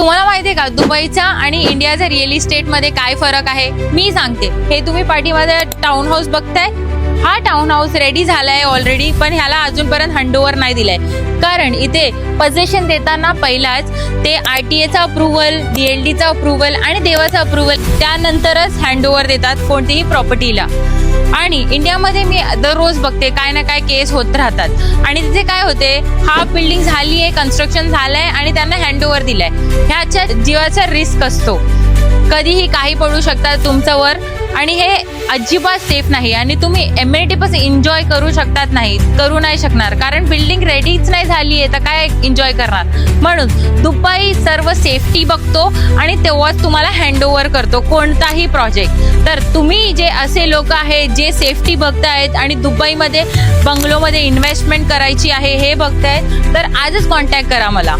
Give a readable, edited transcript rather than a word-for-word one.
तुम्हाला माहिती आहे का दुबईचा आणि इंडियाचा रिअल इस्टेटमध्ये काय फरक आहे? मी सांगते. हे तुम्ही पाठीमध्ये टाउन हाऊस बघताय, हा टाउन हाऊस रेडी झालाय ऑलरेडी, पण ह्याला अजूनपर्यंत हँडओव्हर नाही दिलाय. कारण इथे पोझिशन देताना पहिलाच ते RTA अप्रुव्हल, DLDचा अप्रुव्हल आणि देवाचा अप्रुव्हल त्यानंतरच हँडओव्हर देतात कोणतीही प्रॉपर्टीला. आणि इंडियामध्ये मी दररोज बघते काय ना काय केस होत राहतात आणि तिथे काय होते, हा बिल्डिंग झाली आहे, कन्स्ट्रक्शन झालंय आणि त्यांना हँडओव्हर दिलाय. ह्याच्या जीवाचा रिस्क असतो, कधीही काही पडू शकतात तुमच्यावर आणि हे अजिबात सेफ नाही. आणि तुम्ही एम्युनिटी पण एन्जॉय करू नाही शकणार कारण बिल्डिंग रेडीच नाही झाली आहे, तर काय एन्जॉय करणार. म्हणून दुबई सर्व सेफ्टी बघतो आणि तेव्हाच तुम्हाला हँडओव्हर करतो कोणताही प्रोजेक्ट. तर तुम्ही जे असे लोक आहेत जे सेफ्टी बघतायत आणि दुबईमध्ये बंगलोमध्ये इन्व्हेस्टमेंट करायची आहे हे बघतायत, तर आजच कॉन्टॅक्ट करा मला.